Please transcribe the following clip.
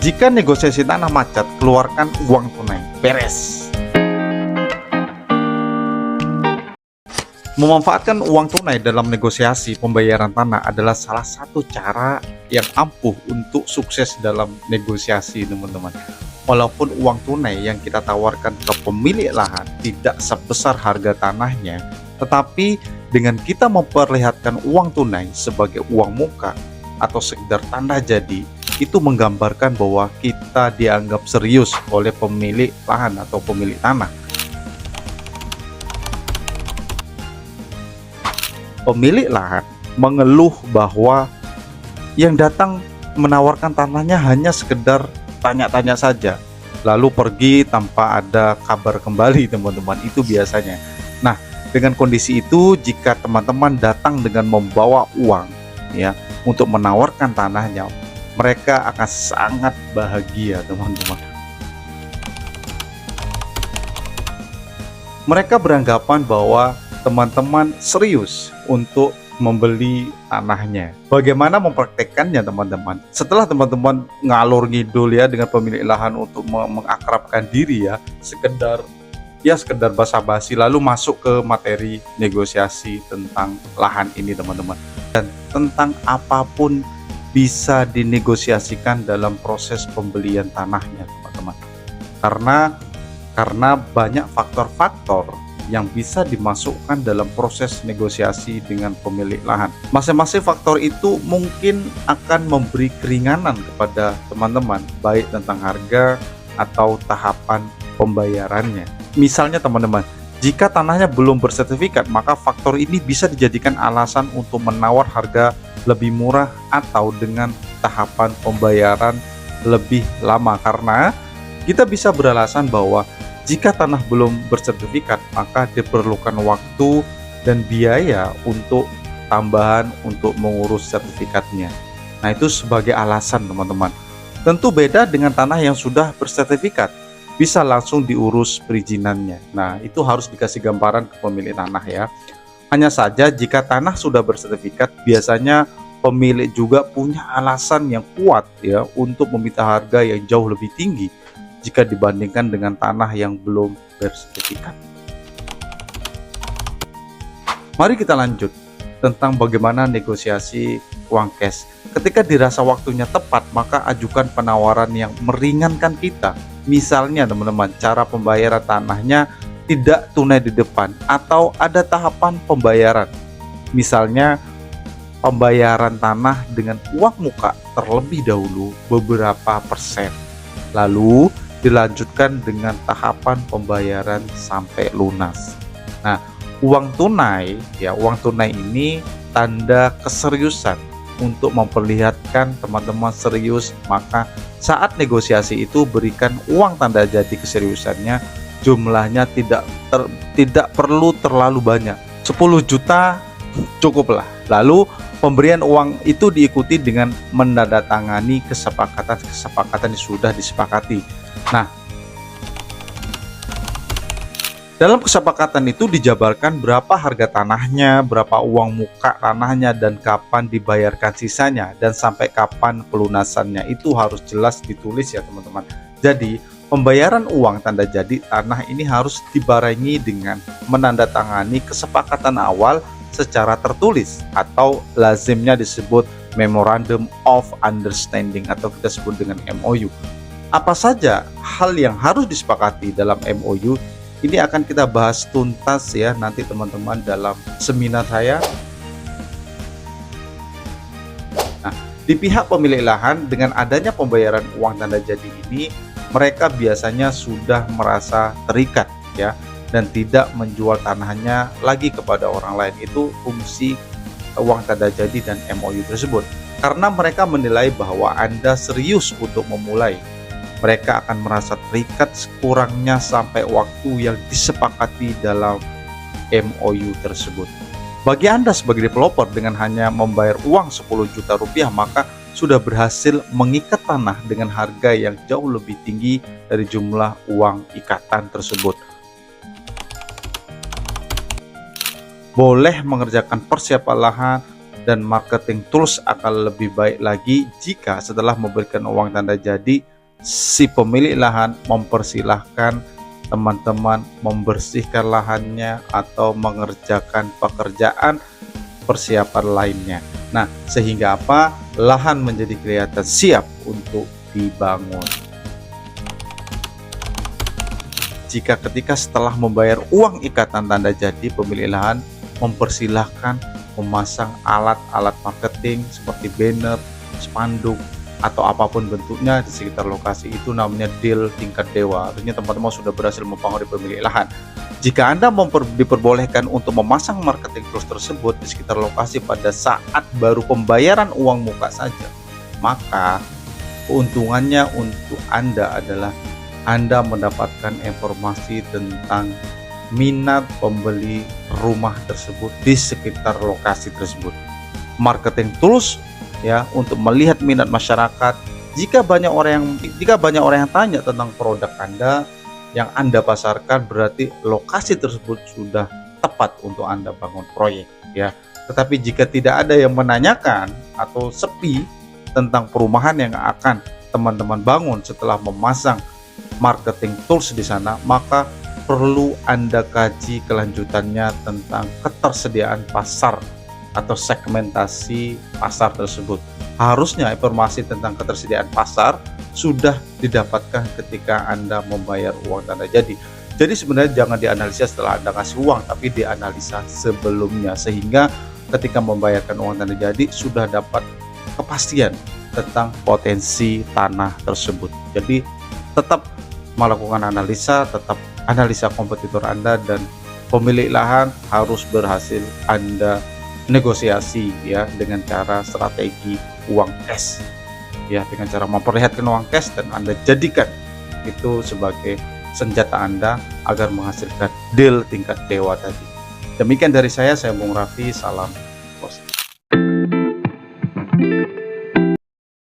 Jika negosiasi tanah macet, keluarkan uang tunai. Beres. Memanfaatkan uang tunai dalam negosiasi pembayaran tanah adalah salah satu cara yang ampuh untuk sukses dalam negosiasi, teman-teman. Walaupun uang tunai yang kita tawarkan ke pemilik lahan tidak sebesar harga tanahnya, tetapi dengan kita memperlihatkan uang tunai sebagai uang muka atau sekedar tanda jadi, itu menggambarkan bahwa kita dianggap serius oleh pemilik lahan atau pemilik tanah. Pemilik lahan mengeluh bahwa yang datang menawarkan tanahnya hanya sekedar tanya-tanya saja, lalu pergi tanpa ada kabar kembali, teman-teman. Itu biasanya. Nah, dengan kondisi itu, jika teman-teman datang dengan membawa uang ya untuk menawarkan tanahnya, mereka akan sangat bahagia, teman-teman. Mereka beranggapan bahwa teman-teman serius untuk membeli tanahnya. Bagaimana mempraktekkannya, teman-teman? Setelah teman-teman ngalor ngidul ya dengan pemilik lahan untuk mengakrabkan diri ya, sekedar basa-basi, lalu masuk ke materi negosiasi tentang lahan ini, teman-teman. Dan tentang apapun bisa dinegosiasikan dalam proses pembelian tanahnya, teman-teman. Karena banyak faktor-faktor yang bisa dimasukkan dalam proses negosiasi dengan pemilik lahan. Masing-masing faktor itu mungkin akan memberi keringanan kepada teman-teman, baik tentang harga atau tahapan pembayarannya. Misalnya, teman-teman, jika tanahnya belum bersertifikat, maka faktor ini bisa dijadikan alasan untuk menawar harga lebih murah atau dengan tahapan pembayaran lebih lama, karena kita bisa beralasan bahwa jika tanah belum bersertifikat, maka diperlukan waktu dan biaya untuk tambahan untuk mengurus sertifikatnya. Nah, itu sebagai alasan, teman-teman. Tentu beda dengan tanah yang sudah bersertifikat, bisa langsung diurus perizinannya. Nah, itu harus dikasih gambaran ke pemilik tanah ya. Hanya saja jika tanah sudah bersertifikat, biasanya pemilik juga punya alasan yang kuat ya untuk meminta harga yang jauh lebih tinggi jika dibandingkan dengan tanah yang belum bersertifikat. Mari kita lanjut tentang bagaimana negosiasi uang cash. Ketika dirasa waktunya tepat, maka ajukan penawaran yang meringankan kita. Misalnya, teman-teman, cara pembayaran tanahnya tidak tunai di depan atau ada tahapan pembayaran. Misalnya, pembayaran tanah dengan uang muka terlebih dahulu beberapa persen, lalu dilanjutkan dengan tahapan pembayaran sampai lunas. Nah, uang tunai ini tanda keseriusan untuk memperlihatkan teman-teman serius. Maka saat negosiasi itu berikan uang tanda jadi keseriusannya. Jumlahnya tidak perlu terlalu banyak. 10 juta cukuplah. Lalu pemberian uang itu diikuti dengan menandatangani kesepakatan yang sudah disepakati. Nah, dalam kesepakatan itu dijabarkan berapa harga tanahnya, berapa uang muka tanahnya, dan kapan dibayarkan sisanya, dan sampai kapan pelunasannya. Itu harus jelas ditulis ya, teman-teman. Jadi, pembayaran uang tanda jadi tanah ini harus dibarengi dengan menandatangani kesepakatan awal secara tertulis, atau lazimnya disebut Memorandum of Understanding atau kita sebut dengan MOU. Apa saja hal yang harus disepakati dalam MOU ini akan kita bahas tuntas ya nanti, teman-teman, dalam seminar saya. Nah, di pihak pemilik lahan, dengan adanya pembayaran uang tanda jadi ini, mereka biasanya sudah merasa terikat ya, dan tidak menjual tanahnya lagi kepada orang lain. Itu fungsi uang tanda jadi dan MOU tersebut. Karena mereka menilai bahwa Anda serius untuk memulai, mereka akan merasa terikat sekurangnya sampai waktu yang disepakati dalam MOU tersebut. Bagi Anda sebagai developer, dengan hanya membayar uang 10 juta rupiah, maka sudah berhasil mengikat tanah dengan harga yang jauh lebih tinggi dari jumlah uang ikatan tersebut. Boleh mengerjakan persiapan lahan dan marketing tools akan lebih baik lagi jika setelah memberikan uang tanda jadi, si pemilik lahan mempersilahkan teman-teman membersihkan lahannya atau mengerjakan pekerjaan persiapan lainnya. Nah, sehingga apa? Lahan menjadi kelihatan siap untuk dibangun. Jika ketika setelah membayar uang ikatan tanda jadi, pemilik lahan mempersilahkan memasang alat-alat marketing seperti banner, spanduk, atau apapun bentuknya di sekitar lokasi, itu namanya deal tingkat dewa. Artinya teman-teman sudah berhasil mempengaruhi pemilik lahan. Jika Anda diperbolehkan untuk memasang marketing tools tersebut di sekitar lokasi pada saat baru pembayaran uang muka saja, maka keuntungannya untuk Anda adalah Anda mendapatkan informasi tentang minat pembeli rumah tersebut di sekitar lokasi tersebut. Marketing tools ya untuk melihat minat masyarakat. Jika banyak orang yang tanya tentang produk Anda yang Anda pasarkan, berarti lokasi tersebut sudah tepat untuk Anda bangun proyek ya. Tetapi jika tidak ada yang menanyakan atau sepi tentang perumahan yang akan teman-teman bangun setelah memasang marketing tools di sana, maka perlu Anda kaji kelanjutannya tentang ketersediaan pasar atau segmentasi pasar tersebut. Harusnya informasi tentang ketersediaan pasar sudah didapatkan ketika Anda membayar uang tanda jadi. Jadi sebenarnya jangan dianalisa setelah Anda kasih uang, tapi dianalisa sebelumnya, sehingga ketika membayarkan uang tanda jadi sudah dapat kepastian tentang potensi tanah tersebut. Jadi tetap melakukan analisa, tetap analisa kompetitor Anda, dan pemilik lahan harus berhasil Anda negosiasi ya dengan cara strategi uang cash ya, dengan cara memperlihatkan uang cash dan Anda jadikan itu sebagai senjata Anda agar menghasilkan deal tingkat dewa tadi. Demikian dari saya Bung Raffi, salam bos.